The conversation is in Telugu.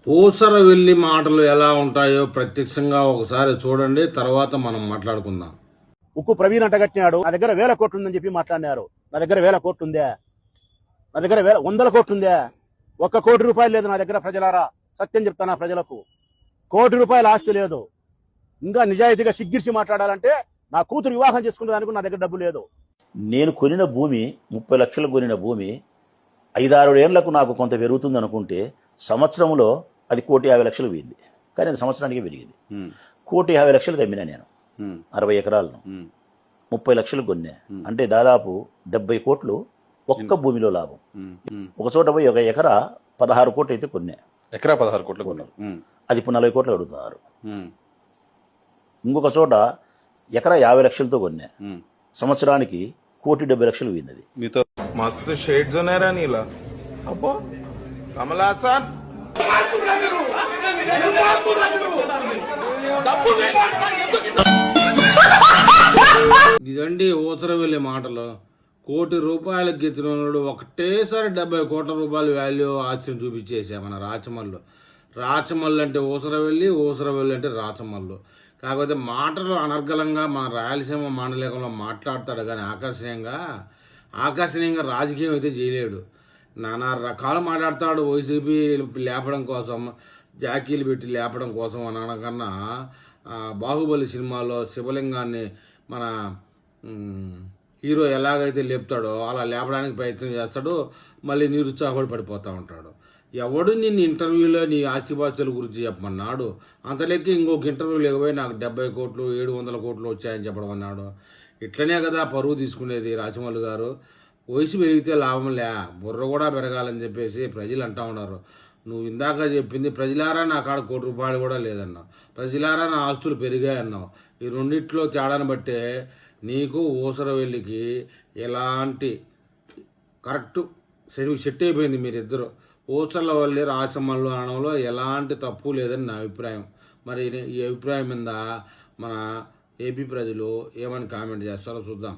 పూసరవెల్లి మాటలు ఎలా ఉంటాయో ప్రత్యక్షంగా ఒకసారి చూడండి, తర్వాత మనం మాట్లాడుకుందాం. ఉక్కు ప్రవీణ్ అంటగట్టినాడు. నా దగ్గర 1000 కోట్లు ఉందని చెప్పి మాట్లాడినారు. నా దగ్గర 1000 కోట్లు ఉందే? నా దగ్గర 100 కోట్లు ఉందే? 1 కోటి రూపాయలు లేదు నా దగ్గర. ప్రజలారా, సత్యం చెప్తానా ప్రజలకు, 1 కోటి రూపాయల ఆస్తి లేదు. ఇంకా నిజాయితీగా సిగ్గిరిసి మాట్లాడాలంటే నా కూతురు వివాహం చేసుకునే దానికి నా దగ్గర డబ్బు లేదు. నేను కొనిన భూమి 30 లక్షలు కొనిన భూమి 5-6 ఏళ్లకు నాకు కొంత పెరుగుతుంది అనుకుంటే సంవత్సరంలో అది 1,50,00,000 పోయింది. కానీ అది సంవత్సరానికి పెరిగింది. 1,50,00,000 అమ్మినా నేను 60 ఎకరాలను 30 లక్షలు కొన్నా. అంటే దాదాపు 70 కోట్లు ఒక్క భూమిలో లాభం. ఒక చోట పోయి 1 ఎకరా 16 కోట్లు అయితే కొన్నా. ఎకరా 16 కోట్లు కొన్నారు. అది ఇప్పుడు 40 కోట్లు అడుగుతున్నారు. ఇంకొక చోట ఎకరా 50 లక్షలతో కొన్నా. సంవత్సరానికి 1,70,00,000 పోయింది. అది మీతో మస్తు షేడ్స్ ఉన్నారా నీలా? అబ్బో కమలాసన్ ఇదండి ఊసరవెల్లి మాటలు. 1 కోటి రూపాయలకు గెలిచినోడు ఒకటేసారి 70 కోట్ల రూపాయల వాల్యూ ఆస్తిని చూపించేసా మన రాచమల్లు. రాచమల్లు అంటే ఊసరవెల్లి, ఊసరవెల్లి అంటే రాచమల్లు. కాకపోతే మాటలు అనర్గళంగా మన రాయలసీమ మాండలికంలో మాట్లాడతాడు, కానీ ఆకర్షణీయంగా రాజకీయం అయితే చేయలేడు. నానా రకాలు మాట్లాడతాడు. వైసీపీ లేపడం కోసం, జాకీలు పెట్టి లేపడం కోసం అని అనకన్నా బాహుబలి సినిమాలో శివలింగాన్ని మన హీరో ఎలాగైతే లేపుతాడో అలా లేపడానికి ప్రయత్నం చేస్తాడు. మళ్ళీ నిరుత్సాహపడి పడిపోతూ ఉంటాడు. ఎవడు నిన్ను ఇంటర్వ్యూలో నీ ఆస్తిపాస్తుల గురించి చెప్పమన్నాడు? అంతలెక్కి ఇంకొక ఇంటర్వ్యూ లేకపోయి నాకు 70 కోట్లు 700 కోట్లు వచ్చాయని చెప్పడం అన్నాడు. ఇట్లనే కదా పరువు తీసుకునేది రాచమల్లు గారు. వయసు పెరిగితే లాభం లే, బుర్ర కూడా పెరగాలని చెప్పేసి ప్రజలు అంటూ ఉన్నారు. నువ్వు ఇందాక చెప్పింది ప్రజలారా నా కాడ 1 కోటి రూపాయలు కూడా లేదన్నావు, ప్రజలారా నా ఆస్తులు పెరిగాయన్నావు. ఈ రెండిట్లో తేడాను బట్టే నీకు ఊసరవెల్లికి ఎలాంటి కరెక్ట్ సెట్ అయిపోయింది. మీరిద్దరు ఊసరవెల్లి రాచమల్లు అనడంలో ఎలాంటి తప్పు లేదని నా అభిప్రాయం. మరి ఈ అభిప్రాయం మీద మన ఏపీ ప్రజలు ఏమని కామెంట్ చేస్తారో చూద్దాం.